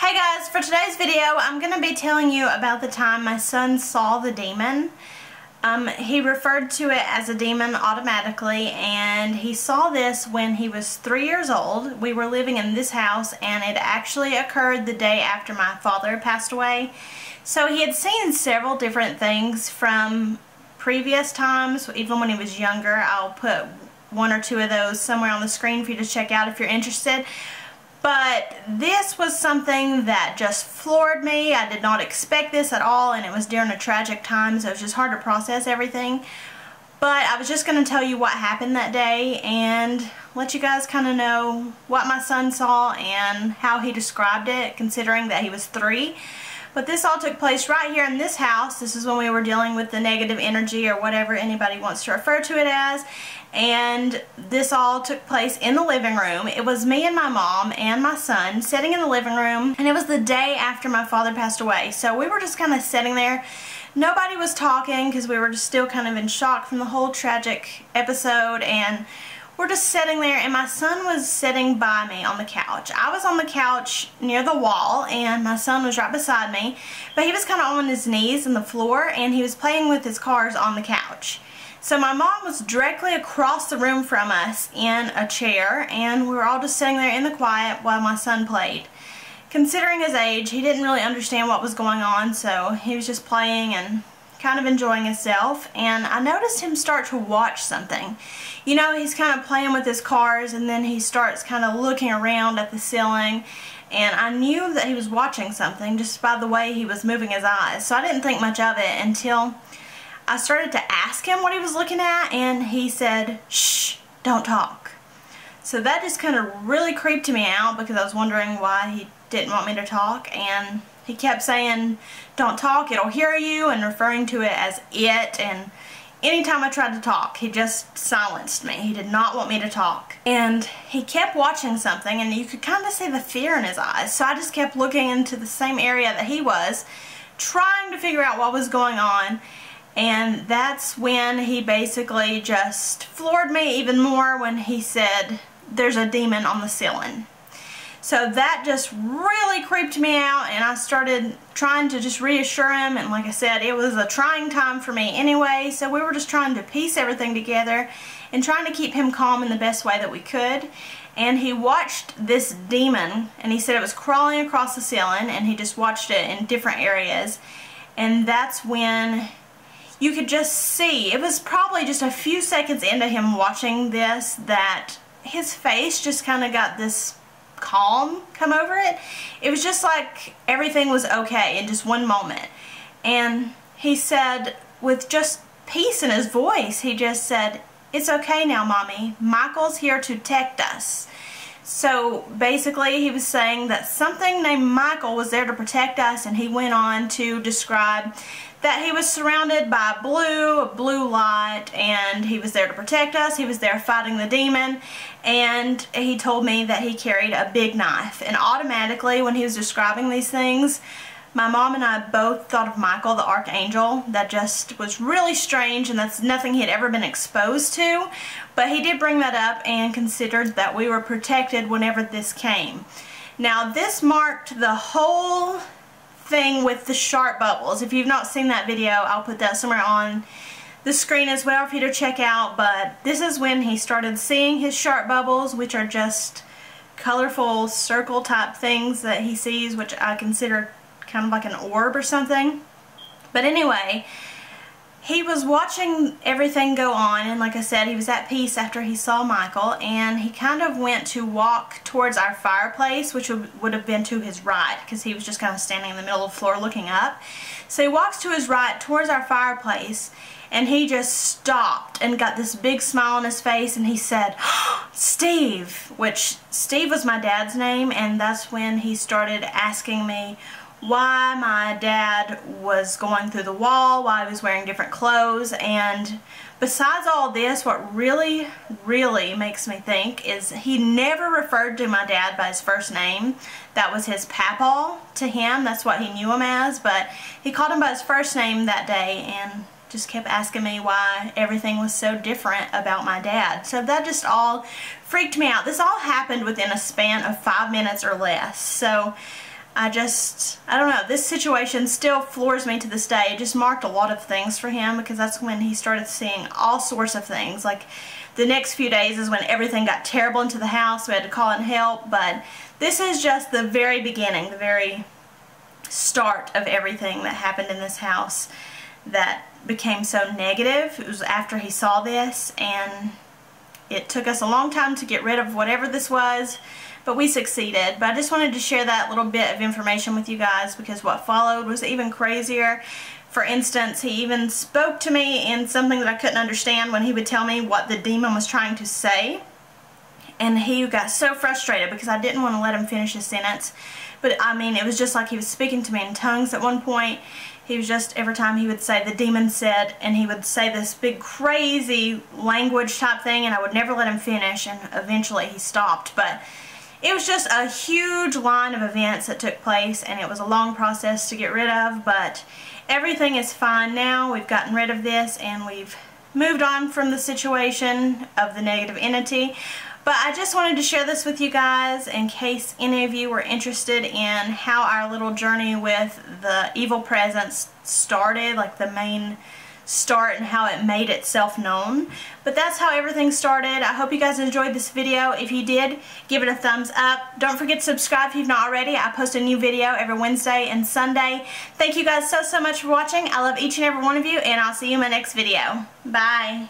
Hey guys, for today's video I'm going to be telling you about the time my son saw the demon. He referred to it as a demon automatically, and he saw this when he was 3 years old. We were living in this house and it actually occurred the day after my father passed away. So he had seen several different things from previous times, even when he was younger. I'll put one or two of those somewhere on the screen for you to check out if you're interested. But this was something that just floored me. I did not expect this at all, and it was during a tragic time, so it was just hard to process everything. But I was just going to tell you what happened that day and let you guys kind of know what my son saw and how he described it, considering that he was 3. But this all took place right here in this house. This is when we were dealing with the negative energy, or whatever anybody wants to refer to it as. And this all took place in the living room. It was me and my mom and my son sitting in the living room, and it was the day after my father passed away. So we were just kind of sitting there. Nobody was talking because we were just still kind of in shock from the whole tragic episode, and we're just sitting there, and my son was sitting by me on the couch. I was on the couch near the wall, and my son was right beside me, but he was kind of on his knees on the floor, and he was playing with his cars on the couch. So my mom was directly across the room from us in a chair, and we were all just sitting there in the quiet while my son played. Considering his age, he didn't really understand what was going on, so he was just playing and kind of enjoying himself. And I noticed him start to watch something. You know, he's kind of playing with his cars, and then he starts kind of looking around at the ceiling, and I knew that he was watching something just by the way he was moving his eyes. So I didn't think much of it until I started to ask him what he was looking at, and he said, "Shh, don't talk." So that just kind of really creeped me out, because I was wondering why he didn't want me to talk, and he kept saying, "Don't talk, it'll hear you," and referring to it as it, and anytime I tried to talk, he just silenced me. He did not want me to talk. And he kept watching something, and you could kind of see the fear in his eyes. So I just kept looking into the same area that he was, trying to figure out what was going on. And that's when he basically just floored me even more when he said, "There's a demon on the ceiling." So that just really creeped me out, and I started trying to just reassure him. And like I said, it was a trying time for me anyway, so we were just trying to piece everything together and trying to keep him calm in the best way that we could. And he watched this demon, and he said it was crawling across the ceiling, and he just watched it in different areas. And that's when you could just see, it was probably just a few seconds into him watching this, that his face just kind of got this calm come over it. It was just like everything was okay in just one moment. And he said, with just peace in his voice, he just said, "It's okay now, Mommy. Michael's here to protect us." So basically he was saying that something named Michael was there to protect us, and he went on to describe that he was surrounded by a blue light, and he was there to protect us. He was there fighting the demon, and he told me that he carried a big knife. And automatically, when he was describing these things, my mom and I both thought of Michael, the Archangel. That just was really strange, and that's nothing he had ever been exposed to. But he did bring that up and considered that we were protected whenever this came. Now, this marked the whole thing with the sharp bubbles. If you've not seen that video, I'll put that somewhere on the screen as well for you to check out. But this is when he started seeing his sharp bubbles, which are just colorful circle type things that he sees, which I consider kind of like an orb or something. But anyway, he was watching everything go on, and like I said, he was at peace after he saw Michael, and he kind of went to walk towards our fireplace, which would have been to his right, because he was just kind of standing in the middle of the floor looking up. So he walks to his right towards our fireplace, and he just stopped and got this big smile on his face, and he said, "Steve," which Steve was my dad's name. And that's when he started asking me why my dad was going through the wall, why he was wearing different clothes. And besides all this, what really makes me think is he never referred to my dad by his first name. That was his papaw to him. That's what he knew him as. But he called him by his first name that day, and just kept asking me why everything was so different about my dad. So that just all freaked me out. This all happened within a span of 5 minutes or less. So I don't know, this situation still floors me to this day. It just marked a lot of things for him, because that's when he started seeing all sorts of things. Like, the next few days is when everything got terrible into the house. We had to call in help, but this is just the very beginning, the very start of everything that happened in this house that became so negative. It was after he saw this, and it took us a long time to get rid of whatever this was, but we succeeded. But I just wanted to share that little bit of information with you guys, because what followed was even crazier. For instance, he even spoke to me in something that I couldn't understand when he would tell me what the demon was trying to say. And he got so frustrated because I didn't want to let him finish his sentence. But I mean, it was just like he was speaking to me in tongues at one point. He was just, every time he would say, the demon said, and he would say this big crazy language type thing, and I would never let him finish, and eventually he stopped. But it was just a huge line of events that took place, and it was a long process to get rid of, but everything is fine now. We've gotten rid of this, and we've moved on from the situation of the negative entity. But I just wanted to share this with you guys in case any of you were interested in how our little journey with the evil presence started, like the main start and how it made itself known. But that's how everything started. I hope you guys enjoyed this video. If you did, give it a thumbs up. Don't forget to subscribe if you've not already. I post a new video every Wednesday and Sunday. Thank you guys so much for watching. I love each and every one of you, and I'll see you in my next video. Bye.